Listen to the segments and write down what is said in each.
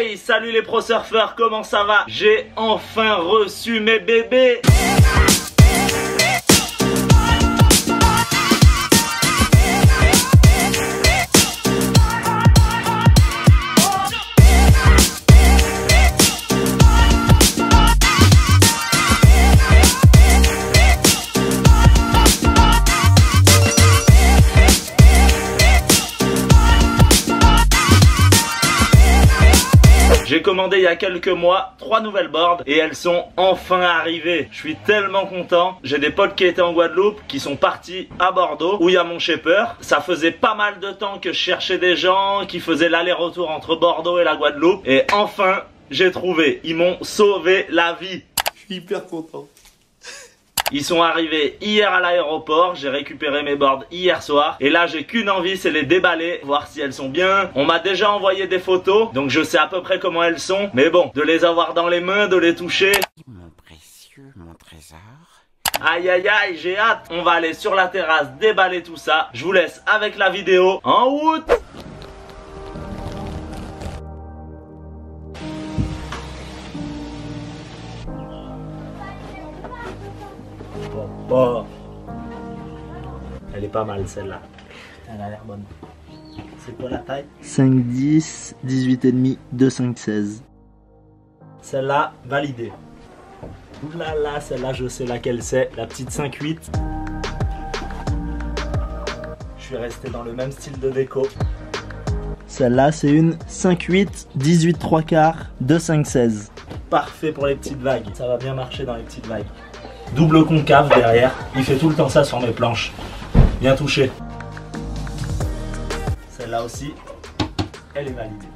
Hey, salut les pro surfeurs, comment ça va? J'ai enfin reçu mes bébés. J'ai commandé il y a quelques mois 3 nouvelles boards et elles sont enfin arrivées. Je suis tellement content. J'ai des potes qui étaient en Guadeloupe qui sont partis à Bordeaux où il y a mon shaper. Ça faisait pas mal de temps que je cherchais des gens qui faisaient l'aller-retour entre Bordeaux et la Guadeloupe et enfin j'ai trouvé. Ils m'ont sauvé la vie. Je suis hyper content. Ils sont arrivés hier à l'aéroport, j'ai récupéré mes boards hier soir et là j'ai qu'une envie, c'est les déballer, voir si elles sont bien. On m'a déjà envoyé des photos, donc je sais à peu près comment elles sont, mais bon, de les avoir dans les mains, de les toucher. Mon précieux, mon trésor. Aïe aïe aïe, j'ai hâte. On va aller sur la terrasse déballer tout ça. Je vous laisse avec la vidéo. En route! Oh. Elle est pas mal celle-là. Elle a l'air bonne. C'est quoi la taille? 5,10, 18,5, 2,5,16. Celle-là, validée. Oulala, celle-là, je sais laquelle c'est. La petite 5,8. Je suis resté dans le même style de déco. Celle-là, c'est une 5,8, 18 3 quarts, 2,5,16. Parfait pour les petites vagues. Ça va bien marcher dans les petites vagues. Double concave derrière. Il fait tout le temps ça sur mes planches. Bien touché. Celle-là aussi, elle est validée.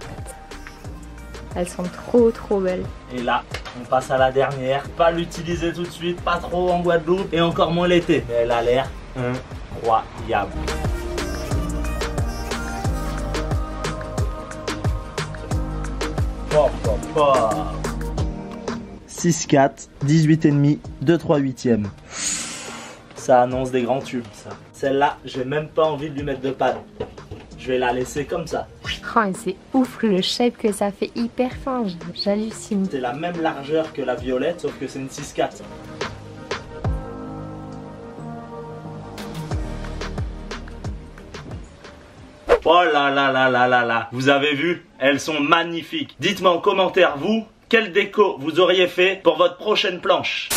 Elles sont trop belles. Et là, on passe à la dernière. Pas l'utiliser tout de suite, pas trop en Guadeloupe et encore moins l'été. Mais elle a l'air incroyable. Pop, pop, pop. 6,4, 18,5, 2,3/8. Ça annonce des grands tubes, ça. Celle-là, j'ai même pas envie de lui mettre de pad. Je vais la laisser comme ça. Oh, c'est ouf le shape que ça fait, hyper fin, j'hallucine. C'est la même largeur que la violette, sauf que c'est une 6,4. Oh là là là là là là. Vous avez vu? Elles sont magnifiques. Dites-moi en commentaire, vous, quelle déco vous auriez fait pour votre prochaine planche?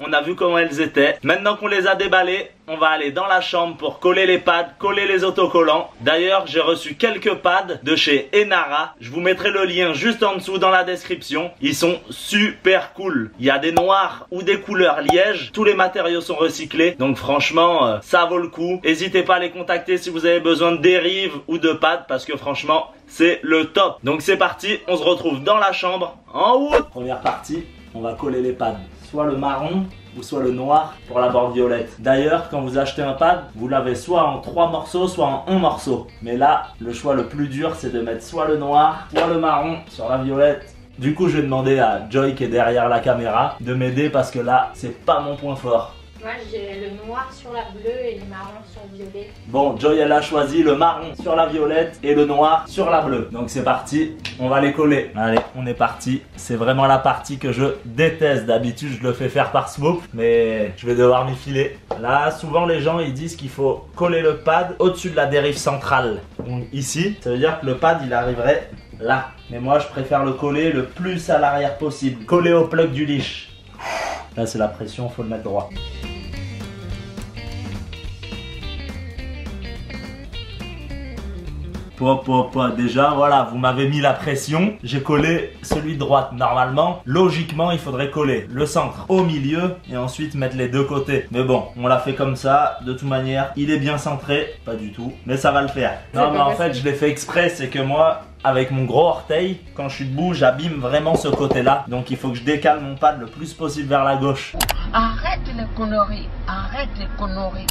On a vu comment elles étaient. Maintenant qu'on les a déballées, on va aller dans la chambre pour coller les pads, coller les autocollants. D'ailleurs, j'ai reçu quelques pads de chez Enara. Je vous mettrai le lien juste en dessous dans la description. Ils sont super cool. Il y a des noirs ou des couleurs liège. Tous les matériaux sont recyclés. Donc franchement, ça vaut le coup. N'hésitez pas à les contacter si vous avez besoin de dérives ou de pads parce que franchement, c'est le top. Donc c'est parti, on se retrouve dans la chambre en haut. Première partie, on va coller les pads. Soit le marron ou soit le noir pour la board violette. D'ailleurs, quand vous achetez un pad, vous l'avez soit en 3 morceaux, soit en 1 morceau. Mais là, le choix le plus dur, c'est de mettre soit le noir, soit le marron sur la violette. Du coup, je vais demander à Joy qui est derrière la caméra de m'aider parce que là, c'est pas mon point fort. Moi j'ai le noir sur la bleue et le marron sur le violet. Bon, Joy elle a choisi le marron sur la violette et le noir sur la bleue. Donc c'est parti, on va les coller. Allez, on est parti. C'est vraiment la partie que je déteste. D'habitude je le fais faire par Swoop, mais je vais devoir m'y filer. Là, souvent les gens ils disent qu'il faut coller le pad au-dessus de la dérive centrale. Donc ici, ça veut dire que le pad il arriverait là. Mais moi je préfère le coller le plus à l'arrière possible. Coller au plug du leash. Là c'est la pression, faut le mettre droit. Déjà voilà, vous m'avez mis la pression. J'ai collé celui de droite. Normalement, logiquement, il faudrait coller le centre au milieu et ensuite mettre les deux côtés. Mais bon, on l'a fait comme ça. De toute manière, il est bien centré. Pas du tout, mais ça va le faire. Non mais en fait, je l'ai fait exprès. C'est que moi, avec mon gros orteil, quand je suis debout, j'abîme vraiment ce côté-là. Donc il faut que je décale mon pad le plus possible vers la gauche. Arrête les conneries, arrête les conneries.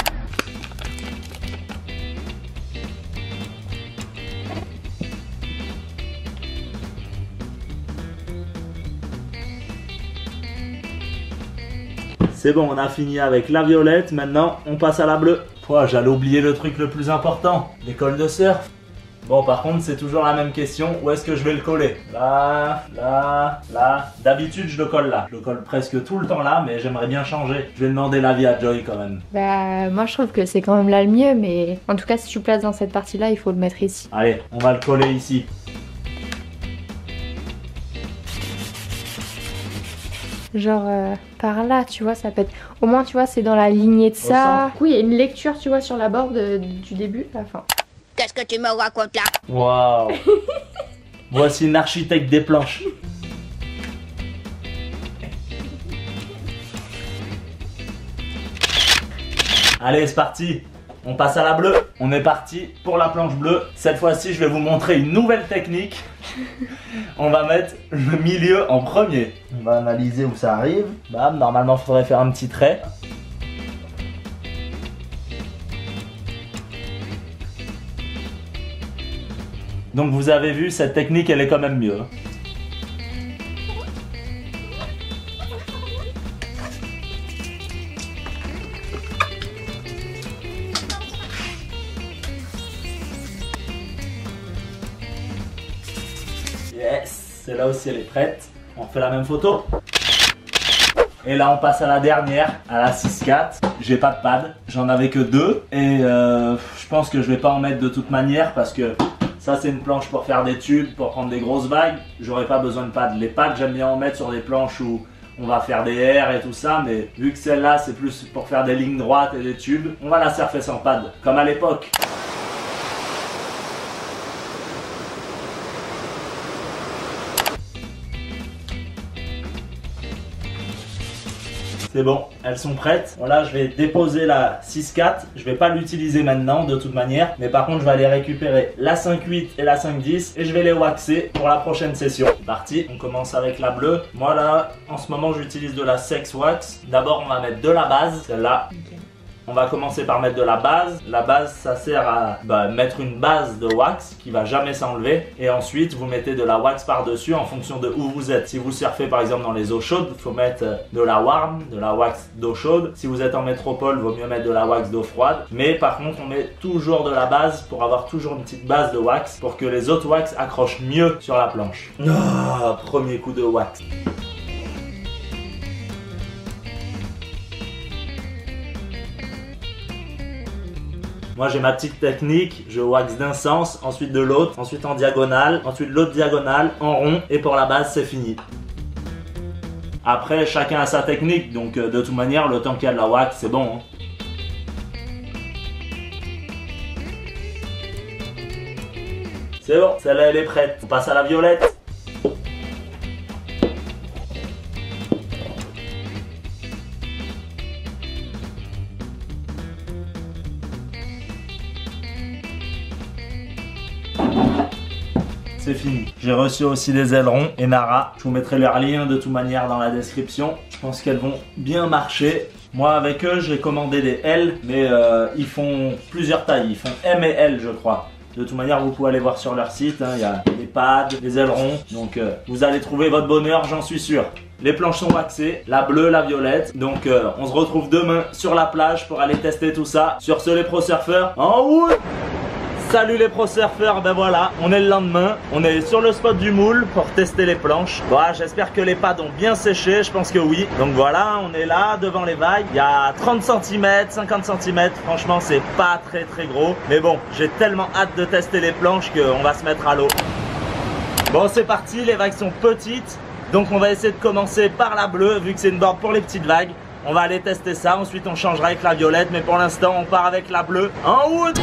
C'est bon, on a fini avec la violette. Maintenant, on passe à la bleue. J'allais oublier le truc le plus important, l'école de surf. Bon, par contre, c'est toujours la même question. Où est-ce que je vais le coller? Là, là, là. D'habitude, je le colle là. Je le colle presque tout le temps là, mais j'aimerais bien changer. Je vais demander l'avis à Joy quand même. Bah, moi je trouve que c'est quand même là le mieux, mais en tout cas, si tu places dans cette partie-là, il faut le mettre ici. Allez, on va le coller ici. Genre par là, tu vois, ça peut être... Au moins, tu vois, c'est dans la lignée de ça. Oui, il y a une lecture, tu vois, sur la borne du début à la fin. Qu'est-ce que tu me racontes là? Waouh. Voici une architecte des planches. Allez, c'est parti. On passe à la bleue. On est parti pour la planche bleue. Cette fois-ci, je vais vous montrer une nouvelle technique. On va mettre le milieu en premier. On va analyser où ça arrive. Bam, normalement, il faudrait faire un petit trait. Donc vous avez vu, cette technique, elle est quand même mieux. Yes, c'est là aussi elle est prête. On refait la même photo. Et là on passe à la dernière, à la 6-4. J'ai pas de pad, j'en avais que 2. Et je pense que je vais pas en mettre de toute manière parce que ça c'est une planche pour faire des tubes, pour prendre des grosses vagues. J'aurais pas besoin de pads. Les pads j'aime bien en mettre sur des planches où on va faire des airs et tout ça. Mais vu que celle-là c'est plus pour faire des lignes droites et des tubes, on va la surfer sans pad, comme à l'époque. C'est bon, elles sont prêtes. Bon là je vais déposer la 6-4. Je vais pas l'utiliser maintenant de toute manière. Mais par contre je vais aller récupérer la 5-8 et la 5-10. Et je vais les waxer pour la prochaine session. C'est parti, on commence avec la bleue. Moi là, en ce moment j'utilise de la Sex Wax. D'abord on va mettre de la base, celle-là. Okay. On va commencer par mettre de la base. La base, ça sert à mettre une base de wax qui va jamais s'enlever. Et ensuite, vous mettez de la wax par-dessus en fonction de où vous êtes. Si vous surfez par exemple dans les eaux chaudes, il faut mettre de la warm, de la wax d'eau chaude. Si vous êtes en métropole, il vaut mieux mettre de la wax d'eau froide. Mais par contre, on met toujours de la base pour avoir toujours une petite base de wax pour que les autres wax accrochent mieux sur la planche. Ah, premier coup de wax. Moi j'ai ma petite technique, je wax d'un sens, ensuite de l'autre, ensuite en diagonale, ensuite l'autre diagonale, en rond, et pour la base c'est fini. Après chacun a sa technique, donc de toute manière le temps qu'il y a de la wax c'est bon. C'est bon, celle-là elle est prête. On passe à la violette. C'est fini. J'ai reçu aussi des ailerons et Nara. Je vous mettrai leurs liens de toute manière dans la description. Je pense qu'elles vont bien marcher. Moi avec eux j'ai commandé des L, mais ils font plusieurs tailles. Ils font M et L je crois. De toute manière vous pouvez aller voir sur leur site. Il y a les pads, les ailerons. Donc vous allez trouver votre bonheur, j'en suis sûr. Les planches sont waxées, la bleue, la violette. Donc on se retrouve demain sur la plage pour aller tester tout ça. Sur ce les pro surfeurs, en route! Salut les pro surfeurs, ben voilà, on est le lendemain, on est sur le spot du moule pour tester les planches. Voilà, j'espère que les pads ont bien séché, je pense que oui. Donc voilà, on est là devant les vagues, il y a 30 cm, 50 cm, franchement c'est pas très gros. Mais bon, j'ai tellement hâte de tester les planches qu'on va se mettre à l'eau. Bon c'est parti, les vagues sont petites, donc on va essayer de commencer par la bleue vu que c'est une board pour les petites vagues. On va aller tester ça, ensuite on changera avec la violette, mais pour l'instant on part avec la bleue. En route!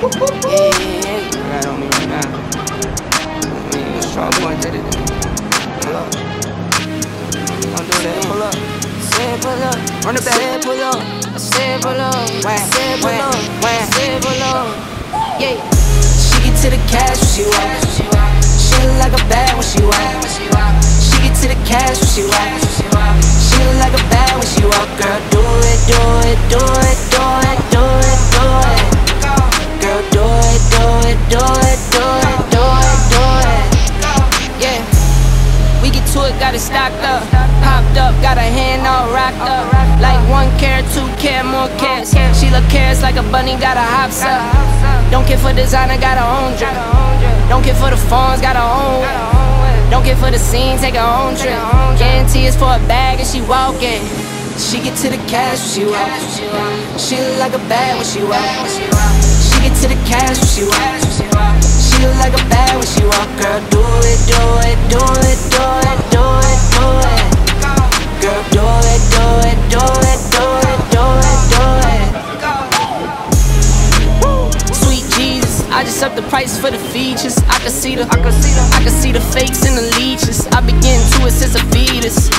Right on me right now. Strong boy did it. Pull up. Don't do that. Pull up. Say pull up. Run it back. Say pull up. Say pull up. Say pull up. Say pull up. Yeah. She get to the cash when she walk. She look like a bad when she walk. She get to the cash when she walk. She look like a bad when she walk. Girl, do it, do it, do it, do it, do it, do it. Girl, do it, do it, do it, do it, do it, do it. Yeah, we get to it, got it stocked up. Pop wrapped up, got her hand all wrapped up. Like 1 carat, 2 carat, more carats. She look carrots like a bunny, got her hops up. Don't care for designer, got her own drip. Don't care for the phones, got her own whip. Don't care for the scene, take her own trip. Guarantee it's for a bag and she walking. She get to the cash when she walk. She look like a bag when she walk. She get to the cash when she walk. She look like a bag when she walk. Girl, do it, do it, do it, do it, do it, do it. Girl, do it, do it, do it, do it, do it, do it. Sweet Jesus, I just up the price for the features. I can see the fakes and the leeches. I been getting to it since a fetus.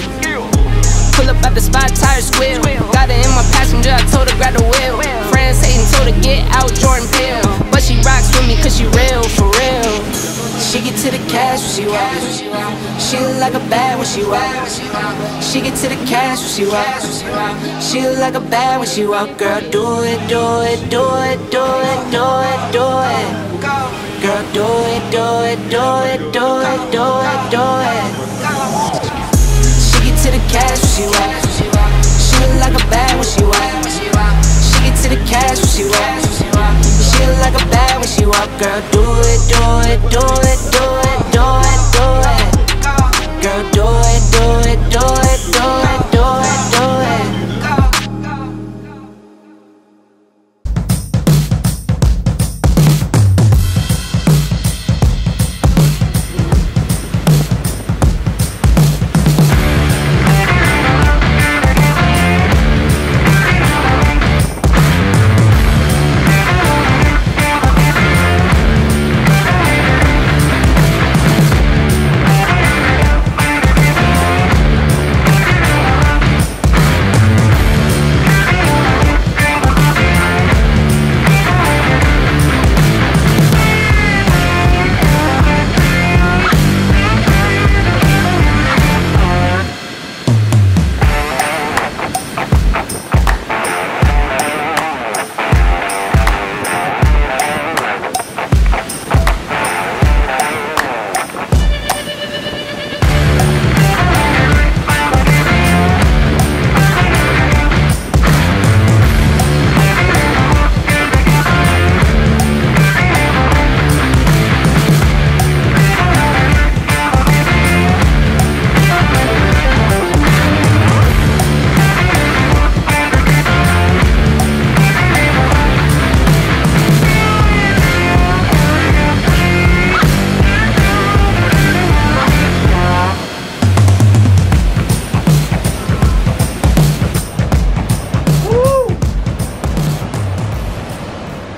Pull up at the spot, tires squeal. Got her in my passenger, I told her grab the wheel. Friends hating, told her get out, Jordan Peele. But she rocks with me cause she real, for real. She get to the cash when she walk. She look like a bag when she walk. She get to the cash when she walk. She look like a bag when she walk. Girl, do it, do it, do it, do it, do it, do it. Girl, do it, do it, do it, do it, do it, do it. To the cash when she walk. She look like a bag when she walk. She get to the cash when she walk. She look like a bag when she walk. Girl, do it, do it, do it, do it, do it, do it. Girl, do it, do it, do it, do it, do it, do it.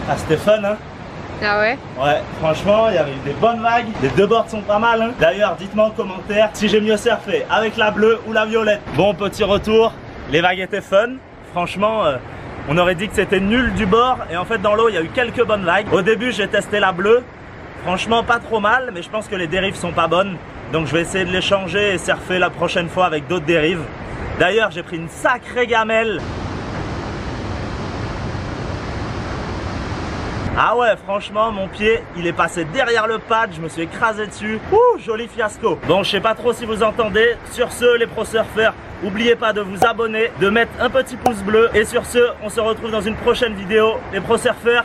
Ah, c'était fun, hein? Ah ouais? Ouais, franchement, il y avait eu des bonnes vagues. Les deux boards sont pas mal, hein? D'ailleurs, dites-moi en commentaire si j'ai mieux surfé avec la bleue ou la violette. Bon, petit retour, les vagues étaient fun. Franchement, on aurait dit que c'était nul du bord. Et en fait, dans l'eau, il y a eu quelques bonnes vagues. Au début, j'ai testé la bleue. Franchement, pas trop mal, mais je pense que les dérives sont pas bonnes. Donc, je vais essayer de les changer et surfer la prochaine fois avec d'autres dérives. D'ailleurs, j'ai pris une sacrée gamelle. Ah ouais, franchement, mon pied, il est passé derrière le pad, je me suis écrasé dessus. Ouh, joli fiasco. Bon, je sais pas trop si vous entendez. Sur ce, les pro surfeurs, n'oubliez pas de vous abonner, de mettre un petit pouce bleu. Et sur ce, on se retrouve dans une prochaine vidéo. Les pro surfeurs,